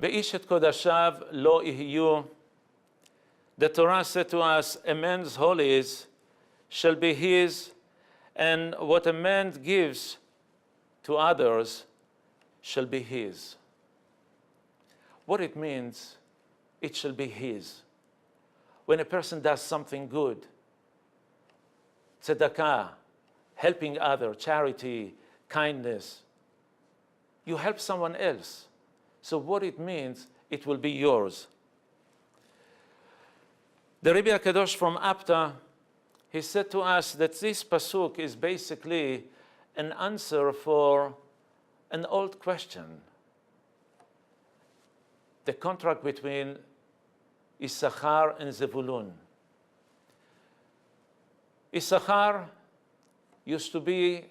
ואיש את קודשיו לא יהיו. The Torah said to us, a man's holies shall be his, and what a man gives to others shall be his. What it means, it shall be his. When a person does something good, tzedakah, helping others, charity, kindness, you help someone else. So what it means, it will be yours. The Rabbi HaKadosh from Apta, he said to us that this pasuk is basically an answer for an old question. The contract between Issachar and Zevulun. Issachar used to be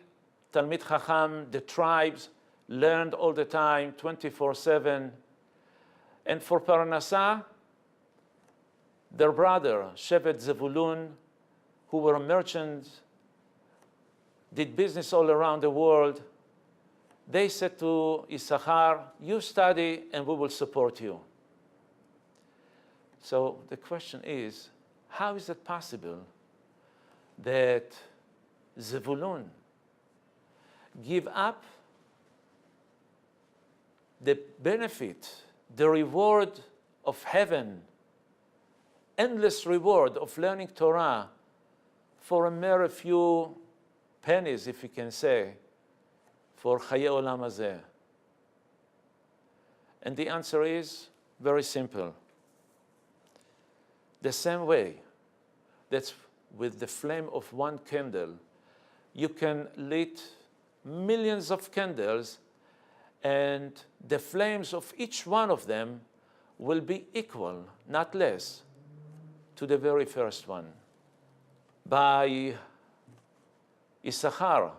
Talmid Chacham, the tribes learned all the time, 24/7. And for Parnasah, their brother, Shevet Zevulun, who were merchants, did business all around the world, they said to Issachar, you study and we will support you. So the question is, how is it possible that Zevulun give up the benefit, the reward of heaven, endless reward of learning Torah for a mere few pennies, if you can say, for Chaye Olam Hazeh? And the answer is very simple. The same way that with the flame of one candle, you can lit millions of candles, and the flames of each one of them will be equal, not less, to the very first one. By Issachar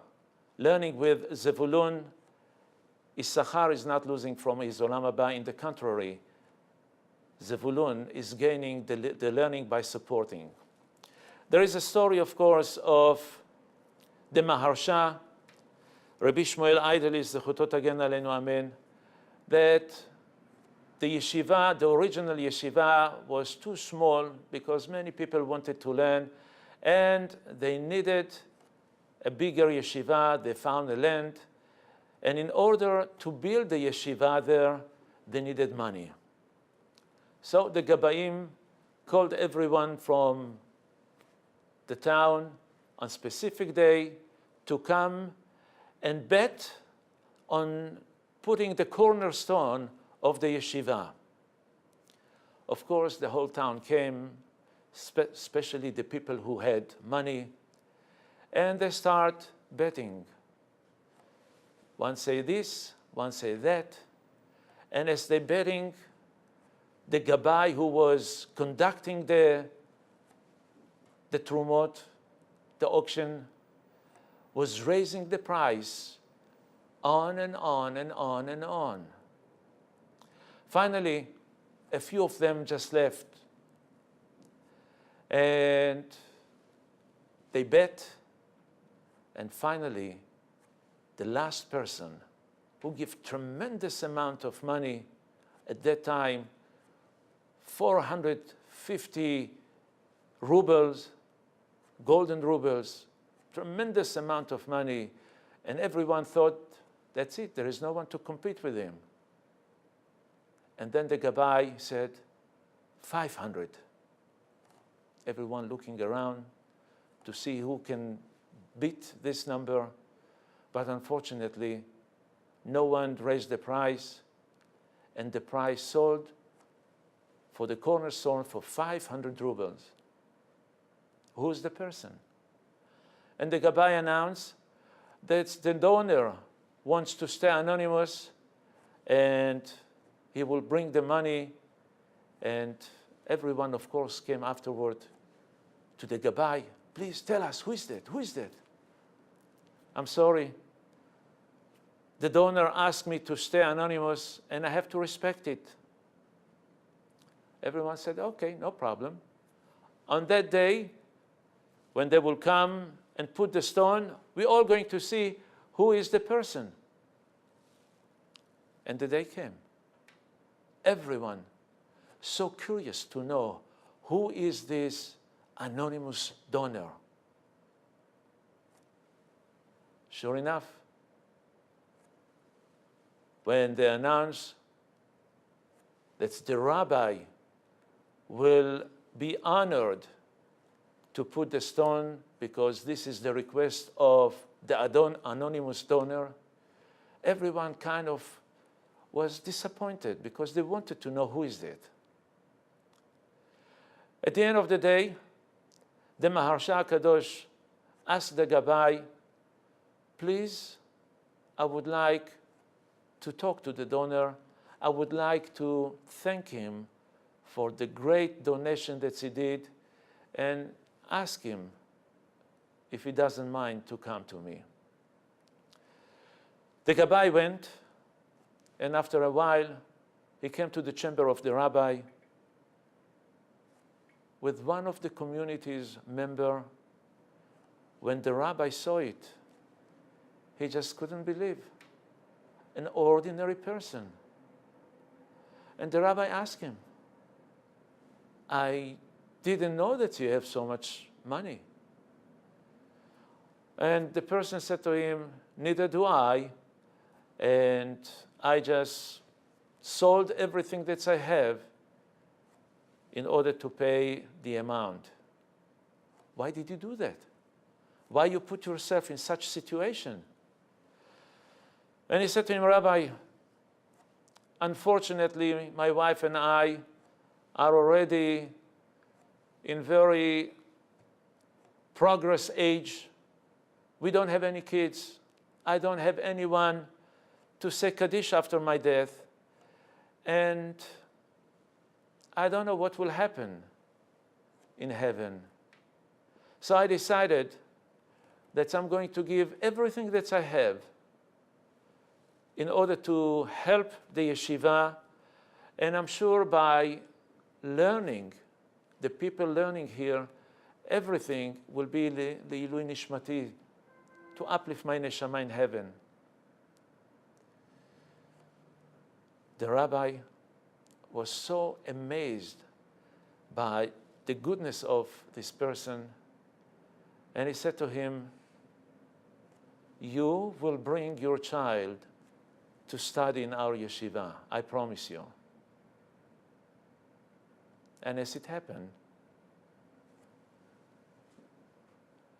learning with Zevulun, Issachar is not losing from his Olam Haba. In the contrary, Zevulun is gaining the learning by supporting. There is a story, of course, of the Maharsha, Rabbi Shmuel Eidelis, Zechuto Tagen Aleinu Amen, that the yeshiva, the original yeshiva, was too small because many people wanted to learn, and they needed a bigger yeshiva. They found a land, and in order to build the yeshiva there, they needed money. So the Gabaim called everyone from the town on specific day to come and bet on putting the cornerstone of the yeshiva. Of course, the whole town came, especially the people who had money, and they start betting. One say this, one say that, and as they betting, the Gabai who was conducting the Trumot, the auction, was raising the price on and on and on and on. Finally, a few of them just left, and they bet, and finally, the last person who gave tremendous amount of money at that time, 450 rubles, golden rubles, tremendous amount of money, and everyone thought, that's it, there is no one to compete with him. And then the Gabai said, 500. Everyone looking around to see who can beat this number, but unfortunately, no one raised the price, and the price sold for the cornerstone for 500 rubles. Who's the person? And the Gabai announced that the donor wants to stay anonymous, and he will bring the money, and everyone, of course, came afterward to the Gabai. Please tell us, who is that? Who is that? I'm sorry. The donor asked me to stay anonymous, and I have to respect it. Everyone said, okay, no problem. On that day, when they will come and put the stone, we're all going to see who is the person. And the day came. everyone so curious to know who is this anonymous donor. Sure enough, when they announced that the rabbi will be honored to put the stone because this is the request of the anonymous donor, everyone kind of was disappointed because they wanted to know who is it. At the end of the day, the Maharsha Kadosh asked the Rabbi, please, I would like to talk to the donor. I would like to thank him for the great donation that he did and ask him if he doesn't mind to come to me. The Rabbi went, and after a while, he came to the chamber of the rabbi with one of the community's member. When the rabbi saw it, he just couldn't believe. An ordinary person. And the rabbi asked him, I didn't know that you have so much money. And the person said to him, neither do I, and I just sold everything that I have in order to pay the amount. Why did you do that? Why you put yourself in such situation? And he said to him, Rabbi, unfortunately, my wife and I are already in very progress age. We don't have any kids. I don't have anyone to say Kaddish after my death. And I don't know what will happen in heaven. So I decided that I'm going to give everything that I have in order to help the yeshiva. And I'm sure by learning, the people learning here, everything will be the Ilui Nishmati, to uplift my neshama in heaven. The rabbi was so amazed by the goodness of this person, and he said to him, you will bring your child to study in our yeshiva, I promise you. And as it happened,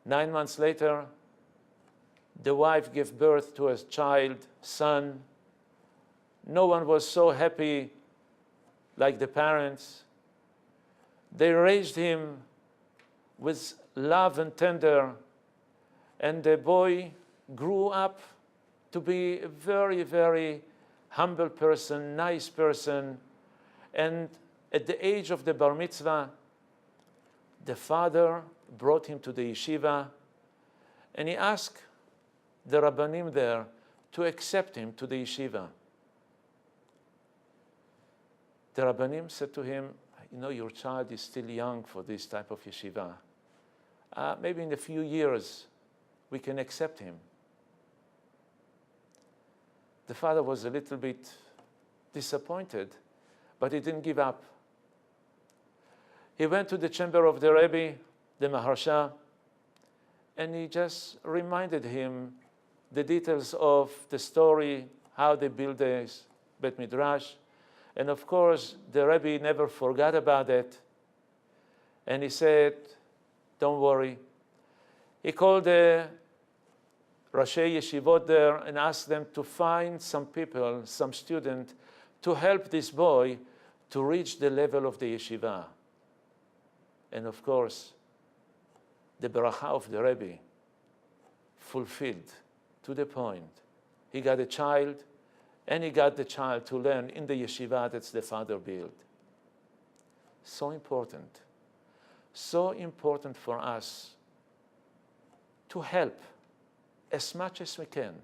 9 months later, the wife gave birth to a child, son. No one was so happy like the parents. They raised him with love and tender, and the boy grew up to be a very, very humble person, nice person. And at the age of the bar mitzvah, the father brought him to the yeshiva, and he asked the rabbanim there to accept him to the yeshiva. The rabbanim said to him, you know, your child is still young for this type of yeshiva. Maybe in a few years we can accept him. The father was a little bit disappointed, but he didn't give up. He went to the chamber of the Rabbi, the Maharsha, and he just reminded him the details of the story, how they built the Bet Midrash. And of course, the Rabbi never forgot about it. And he said, don't worry. He called the Rashi Yeshivot there and asked them to find some people, some student, to help this boy to reach the level of the yeshiva. And of course, the bracha of the Rebbe fulfilled to the point. He got a child, and he got the child to learn in the yeshiva that the father built. So important. So important for us to help as much as we can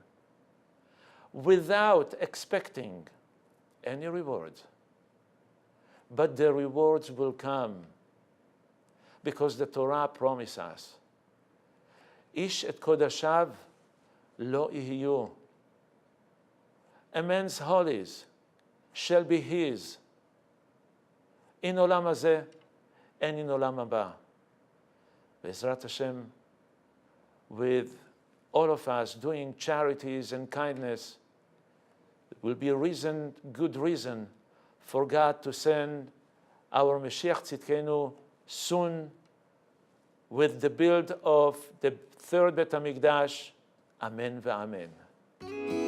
without expecting any rewards. But the rewards will come because the Torah promises us. Ish et kodashav lo ihiyu. A man's holies shall be his, in עולם הזה and in עולם הבא. Be'ezrat Hashem, with all of us doing charities and kindness, it will be a reason, good reason, for God to send our Mashiach Tzidkenu soon with the build of the third Bet HaMikdash. Amen ve'amen.